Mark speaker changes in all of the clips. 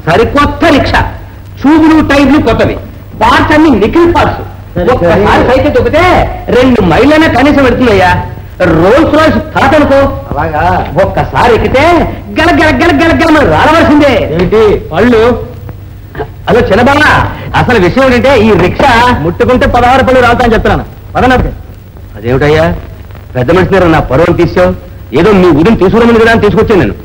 Speaker 1: సరికొత్త రిక్షా, ట్యూబులు టైర్లు కొత్తవి, పార్ట్స్ అన్ని నిఖిల్ పార్ట్స్. ఒక్కసారి సైకిల్ తొక్కితే 2 మైళ్ళైనా కనీసం పెడుతుందయ్యా. రోల్స్ రాయ్స్ థాట్ అనుకో, అలాగా ఒక్కసారి ఎక్కితే గల గల గల గల గల మనం రాడవలసిందే. ఏంటి పళ్ళు? అదో చిన్నబాబా, అసలు విషయం ఏంటంటే ఈ రిక్షా ముట్టుకుంటే 16 పళ్ళు రావుతాయని చెప్తున్నాను. పదనప్పుడు అదేమిటయ్యా, పెద్ద మనిషి నా పరువును తీసావు. ఏదో మీ ఉదయం తీసుకురమని కదా అని తీసుకొచ్చాను నేను.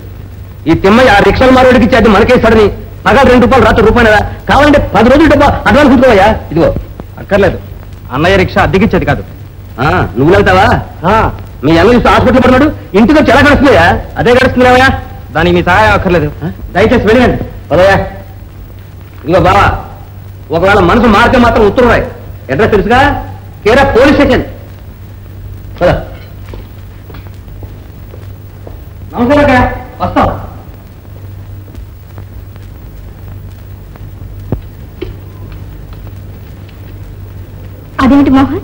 Speaker 1: ఈ తిమ్మయ్య ఆ రిక్షాలు మారోడికి ఇచ్చి అది మనకేస్తాడని పగా 2 రూపాయలు రాత్రి రూపాయలు కదా, కావాలంటే 10 రోజులు డబ్బా అడ్వాన్స్ ఉంటుందయ్యా. ఇదిగో అక్కర్లేదు, అన్నయ్య రిక్షా అద్దెకిచ్చేది కాదు. నువ్వు వెళ్తావా? మీ అన్న చూస్తే హాస్పిటల్ పడినాడు, ఇంటికి వచ్చి ఎలా గడుస్తున్నాయా? అదే గడుస్తున్నావయ్యా, దానికి మీ సహాయం అక్కర్లేదు. దయచేసి వెళ్ళండి పదయ్యా. ఇదిగో బావా, ఒకవేళ మనసు మారితే మాత్రం ఉత్తరం రాయి. అడ్రస్ తెలుసుగా, కేరా పోలీస్ స్టేషన్. పదా నమస్కారం, వస్తాం.
Speaker 2: అదేమిటి మోహన్,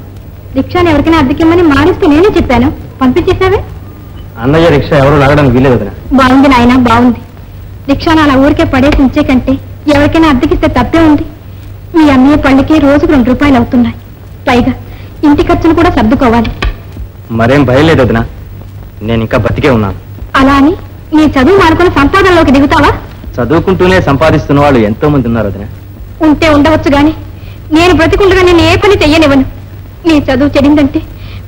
Speaker 2: రిక్షాని ఎవరికైనా అద్దెకిమ్మని మారిస్తే నేనే చెప్పాను, పంపించేసావే.
Speaker 1: అన్నయ్య రిక్షా ఎవరు లాగడానికి వీలేదు వదిన.
Speaker 2: బాగుంది నాయన, బాగుంది. రిక్షాను అలా ఊరికే పడేసి ఉంచే కంటే ఎవరికైనా అద్దెకిస్తే తప్పే ఉంది. మీ అన్నయ్య పళ్ళకి రోజుకు 2 రూపాయలు అవుతున్నాయి, పైగా ఇంటి ఖర్చులు కూడా సర్దుకోవాలి.
Speaker 1: మరేం భయలేదు వదిన, నేను ఇంకా బతికే ఉన్నాను.
Speaker 2: అలా అని నీ చదువు మానుకుని సంపాదనలోకి దిగుతావా?
Speaker 1: చదువుకుంటూనే సంపాదిస్తున్న వాళ్ళు ఎంతో మంది ఉన్నారు వదిన.
Speaker 2: ఉంటే ఉండవచ్చు గాని నేను బ్రతికుండగా నేను ఏ పని చెయ్యనివ్వను. నీ చదువు చెడిందంటే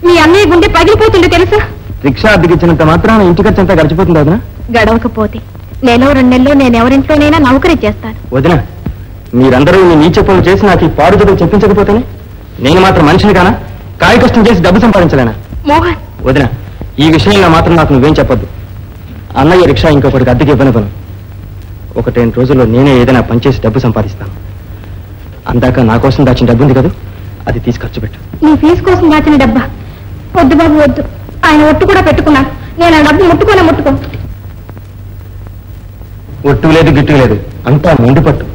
Speaker 2: మీ అన్నయ్య గుండె పగిలిపోతుంది తెలుసా.
Speaker 1: రిక్షా అద్దెకిచ్చినంత మాత్రాన ఇంటి ఖర్చంతా గడిచిపోతుంది వదిన.
Speaker 2: గడవకపోతే 1-2 నెలల్లో నేను ఎవరింట్లోనైనా నౌకరీ చేస్తాను.
Speaker 1: వదిన, మీరందరూ మీ నీచ పనులు చేసి నాకు ఈ పాడు చదువు చెప్పించకపోతేనే నేను మాత్రం మనిషిని కానా? కాయ కష్టం చేసి డబ్బు సంపాదించలేనా?
Speaker 2: మోహన్
Speaker 1: వదిన, ఈ విషయంలో మాత్రం నాకు నువ్వేం చెప్పొద్దు. అన్నయ్య రిక్షా ఇంకొకటికి అద్దెకి ఇవ్వను. 1-2 రోజుల్లో నేనే ఏదైనా పనిచేసి డబ్బు సంపాదిస్తాను. అందాక నా కోసం దాచిన డబ్బు ఉంది కదా, అది తీసి ఖర్చు పెట్టు.
Speaker 2: నీ ఫీజు కోసం దాచిన డబ్బా? వద్దు బాబు వద్దు, ఆయన ఒట్టు కూడా పెట్టుకున్నాను. నేను ఆ డబ్బు ముట్టుకో.
Speaker 1: ఒట్టు లేదు గిట్టు లేదు, అంతా మొండి పట్టు.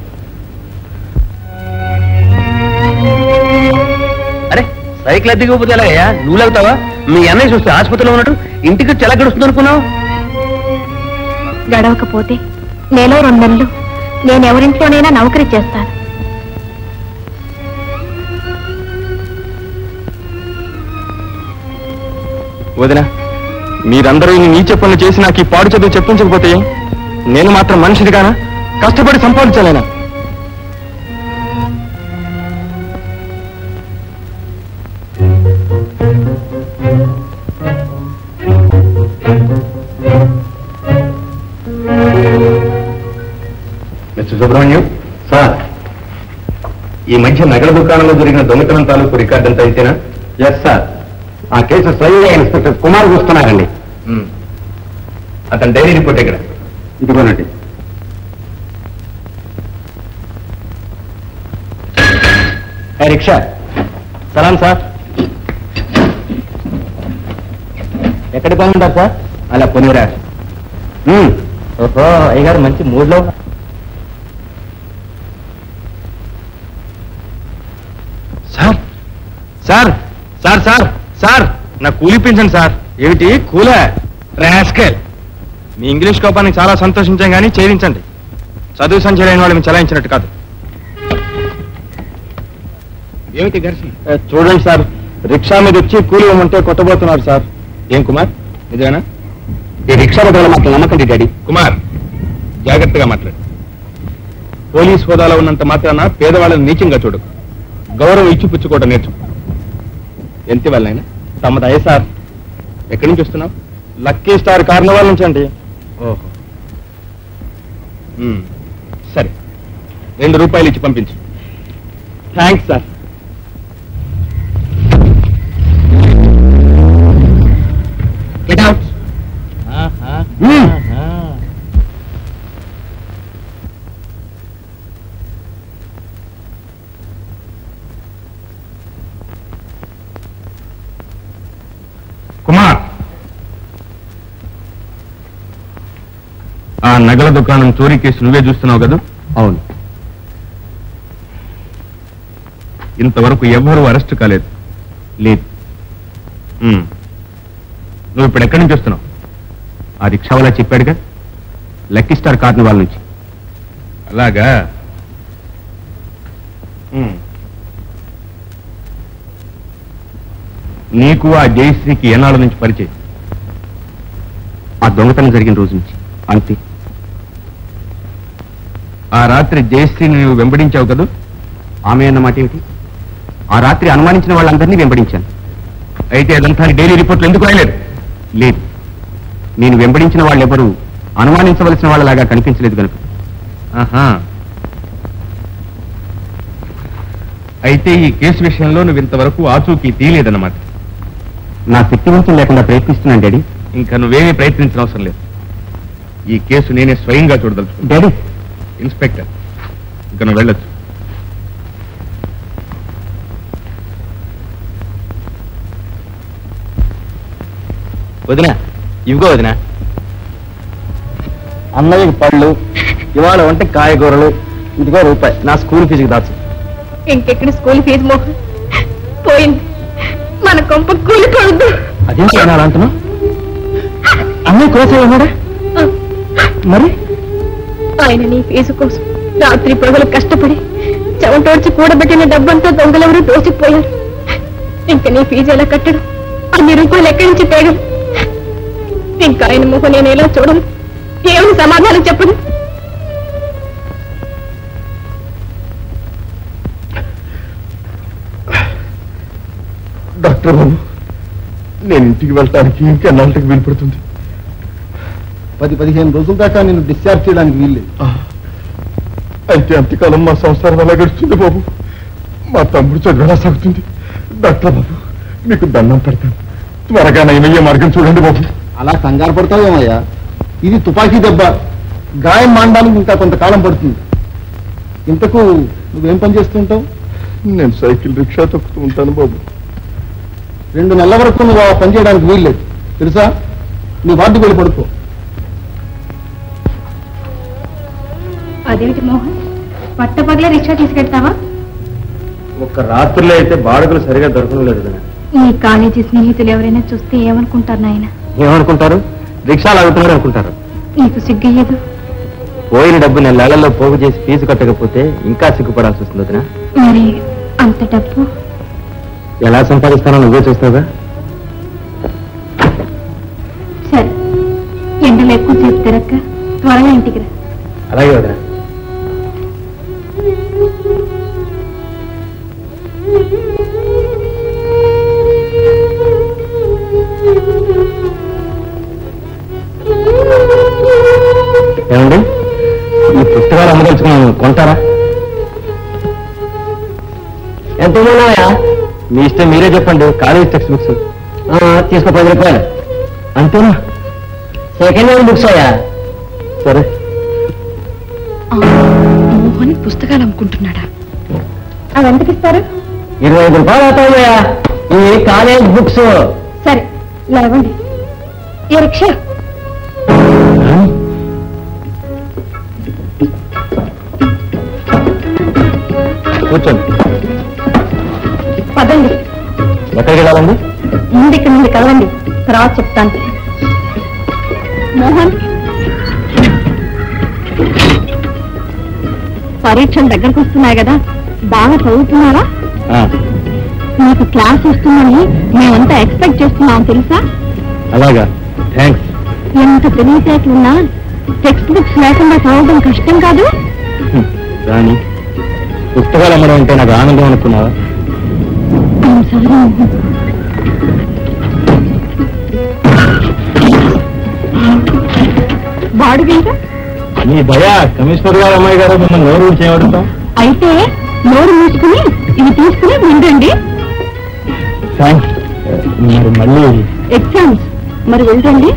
Speaker 1: అరే సైకిల్ అద్దెకి ఎలాగయ్యా? నువ్వు లేవుతావా? మీ అన్నయ్య చూస్తే ఆసుపత్రిలో ఉన్నట్టు ఇంటికి ఎలా గడుస్తుంది అనుకున్నావు?
Speaker 2: గడవకపోతే 1-2 నెలలు నేను ఎవరింట్లోనైనా నౌకరీ చేస్తాను.
Speaker 1: వదిన, మీరందరూ ఈ నీచ పనులు చేసి నాకు ఈ పాడు చదువు చెప్పించకపోతే నేను మాత్రం మనిషిది కానా? కష్టపడి సంపాదించలేనా? మిస్టర్ సుబ్రహ్మణ్యం సార్, ఈ మధ్య నగల దుకాణంలో జరిగిన దొంగతనం తాలూకు రికార్డు అంతా అయితేనా? ఎస్ సార్, ఆ కేసు స్వయంగా ఇన్స్పెక్టర్ కుమార్ చూస్తున్నారండి. అతని డైరీ రిపోర్ట్ ఇక్కడ ఇదిగోనండి. రిక్షా సలాం సార్. ఎక్కడికి పోనుంటారు సార్? అలా పొనిరా. ఓహో, అయ్యగారు మంచి మూడ్లో. Sir sir sir sir sir నా కూలి పింఛన్ సార్. ఏమిటి కూలా? రాస్కెల్, మీ ఇంగ్లీష్ కోపానికి చాలా సంతోషించాం కానీ చేయించండి. చదువు సంచయ లేని వాళ్ళు చలాయించినట్టు కాదు. ఏమిటి ఘర్షణ? చూడండి సార్, రిక్షా మీద వచ్చి కూలి ఇవ్వమంటే కొట్టబోతున్నారు సార్. ఏం కుమార్, నిజమేనా? ఈ రిక్షా బదులు మాకు నమ్మకండి డాడీ. కుమార్, జాగ్రత్తగా మాట్లాడు. పోలీస్ హోదాలో ఉన్నంత మాత్రాన పేదవాళ్ళని నీచంగా చూడు. గౌరవం ఇచ్చి పుచ్చుకోవడం నేర్చుకో. ఎంత వాళ్ళైనా తమదయ్య సార్. ఎక్కడి నుంచి వస్తున్నావు? లక్కీ స్టార్ కార్నవాల్ నుంచి అండి. ఓహో, సరే, 2 రూపాయలు ఇచ్చి పంపించు. Thanks sir. Get out. Kumar, ఆ నగల దుకాణం చోరీ కేసు నువ్వే చూస్తున్నావు కదా? అవును. ఇంతవరకు ఎవ్వరూ అరెస్ట్ కాలేదు. లేదు. నువ్వు ఇప్పుడు ఎక్కడి నుంచి వస్తున్నావు? ఆ రిక్షా వాళ్ళ చెప్పాడుగా, లక్కీ స్టార్ కార్నివాల్ నుంచి.
Speaker 3: అలాగా నీకు ఆ జయశ్రీకి ఏనాళ్ళ నుంచి పరిచయం?
Speaker 1: ఆ దొంగతనం జరిగిన రోజు నుంచి.
Speaker 3: అంతే. ఆ రాత్రి జయశ్రీని నువ్వు వెంబడించావు కదా?
Speaker 1: ఆమె అన్నమాట ఏమిటి? ఆ రాత్రి అనుమానించిన వాళ్ళందరినీ వెంబడించాను.
Speaker 3: అయితే అదంతా డైలీ రిపోర్ట్లు ఎందుకు రాయలేదు?
Speaker 1: లేదు, నేను వెంబడించిన వాళ్ళెవరూ అనుమానించవలసిన వాళ్ళలాగా కనిపించలేదు కనుక.
Speaker 3: ఆహా. అయితే ఈ కేసు విషయంలో నువ్వు ఇంతవరకు ఆచూకీ తీయలేదన్నమాట.
Speaker 1: నా శక్తి వంచం లేకుండా ప్రయత్నిస్తున్నాను డాడీ.
Speaker 3: ఇంకా నువ్వేమీ ప్రయత్నించిన అవసరం లేదు. ఈ కేసు నేనే స్వయంగా చూడదలుచుకున్నాను.
Speaker 1: డాడీ,
Speaker 3: ఇన్స్పెక్టర్, ఇంకా నువ్వు వెళ్ళొచ్చు.
Speaker 1: వదినా, ఇవిగో వదినా. అన్నయ్యకి పళ్ళు, ఇవాళ వంట కాయగూరలు, ఇదిగో రూపాయి నా స్కూల్ ఫీజుకి దాచు.
Speaker 2: ఇంకెక్కడ స్కూల్ ఫీజు మోహన్ పోయింది. మన కొంప కూలిపోవద్దు.
Speaker 1: అదేంటి అలా అంటున్నావు? అన్నయ్య కోసం ఉన్నాడా? మరి
Speaker 2: ఆయన నీ ఫీజు కోసం రాత్రి పగలు కష్టపడి చెమటోడ్చి కూడబెట్టిన డబ్బంతా దొంగలెవరూ దోచిపోయారు. ఇంకా నీ ఫీజు ఎలా కట్టడం? అన్ని రూపాయలు ఎక్కడి నుంచి తేగం? ఇంకా ఆయన మొహం నేను ఎలా చూడను? ఏమని సమాధానం చెప్పను?
Speaker 3: డాక్టర్ బాబు, నేను ఇంటికి వెళ్ళటానికి ఇంకెన్నాళ్ళకి వీలు పడుతుంది?
Speaker 4: 10-15 రోజుల దాకా నేను డిశ్చార్జ్ చేయడానికి వీల్లేదు.
Speaker 3: అయితే అంతకాలం మా సంసారం ఎలా గడుస్తుంది బాబు? మా తమ్ముడు చదువు ఎలా సాగుతుంది? డాక్టర్ బాబు, మీకు దండం పెడతాను, త్వరగా నయమయ్యే మార్గం చూడండి బాబు.
Speaker 4: అలా కంగారు పడతావేమయ్యా? ఇది తుపాకీ దెబ్బ, గాయం మానడానికి ఇంకా కొంతకాలం పడుతుంది. ఇంతకు నువ్వేం పని చేస్తుంటావు?
Speaker 3: నేను సైకిల్ రిక్షా తొక్కుతూ ఉంటాను బాబు.
Speaker 4: 2 నెలల వరకు నువ్వు ఆ పని చేయడానికి వీల్లేదు తెలుసా? నీ వార్డుకు వెళ్ళి పడుకో.
Speaker 2: అదేమిటి మోహన్, పట్టపగలే రిక్షా తీసుకెళ్తావా?
Speaker 1: ఒక్క రాత్రిలో అయితే బాడుగులు సరిగా దొరకడం లేదు కదా.
Speaker 2: నీ కాలేజీ స్నేహితులు ఎవరైనా చూస్తే ఏమనుకుంటారు నాయన?
Speaker 1: ఏమనుకుంటారు? రిక్షాలు అవుతున్నారు అనుకుంటారు.
Speaker 2: నీకు సిగ్గయ్యదు?
Speaker 1: పోయిన డబ్బు నెలలలో పోగు చేసి ఫీజు కట్టకపోతే ఇంకా సిగ్గుపడాల్సి వస్తుంది వదినా.
Speaker 2: మరి అంత డబ్బు
Speaker 1: ఎలా సంపాదిస్తానో నువ్వే చూస్తావుగా.
Speaker 2: సరే, ఎండలు ఎక్కువసేపు తిరక్క త్వరగా ఇంటికి రా.
Speaker 1: అలాగే వదినా. ఏమండి, ఈ పుస్తకాలు అమ్మదలుచుకున్నాను, కొంటారా? ఎంత ఉన్నాయా? మీ ఇష్టం, మీరే చెప్పండి. కాలేజ్ టెక్స్ట్ బుక్స్ తీసుకో, 10 రూపాయలు. అంతేనా? సెకండ్ హ్యాండ్ బుక్స్ అయ్యా? సరే.
Speaker 2: మోహన్ పుస్తకాలు అమ్ముకుంటున్నాడా? అవి ఎంతకి ఇస్తారు?
Speaker 1: 25 రూపాయలు అవుతాయా ఈ కాలేజ్ బుక్స్.
Speaker 2: సరే, లేవండి. ఈ రిక్షా
Speaker 1: కూర్చోండి.
Speaker 2: పదండి.
Speaker 1: ఎక్కడికి వెళ్ళాలండి?
Speaker 2: ముందు ఇక్కడ నుండి కలవండి, తర్వాత చెప్తాను. మోహన్, పరీక్షలు దగ్గరకు వస్తున్నాయి కదా, బాగా చదువుతున్నారా? మీకు క్లాస్ వస్తుందని మేమంతా ఎక్స్పెక్ట్ చేస్తున్నాం తెలుసా?
Speaker 1: అలాగా, థ్యాంక్స్.
Speaker 2: ఎంత తెలివితేటలున్నా టెక్స్ట్ బుక్స్ లేకుండా చదవడం కష్టం కాదు.
Speaker 1: రాని, పుస్తకాలు అమ్మడం అంటే నాకు ఆనందం అనుకున్నావా?
Speaker 2: బాడుగంట
Speaker 1: నీ భయ కమిషనర్ గారు అమ్మాయి గారు మిమ్మల్ని నోరు చేయబడతాం.
Speaker 2: అయితే నోరు మూసుకుని ఇవి తీసుకుని వింటండి.
Speaker 1: థ్యాంక్స్. మరి మళ్ళీ
Speaker 2: ఎగ్జామ్స్, మరి వెళ్ళండి.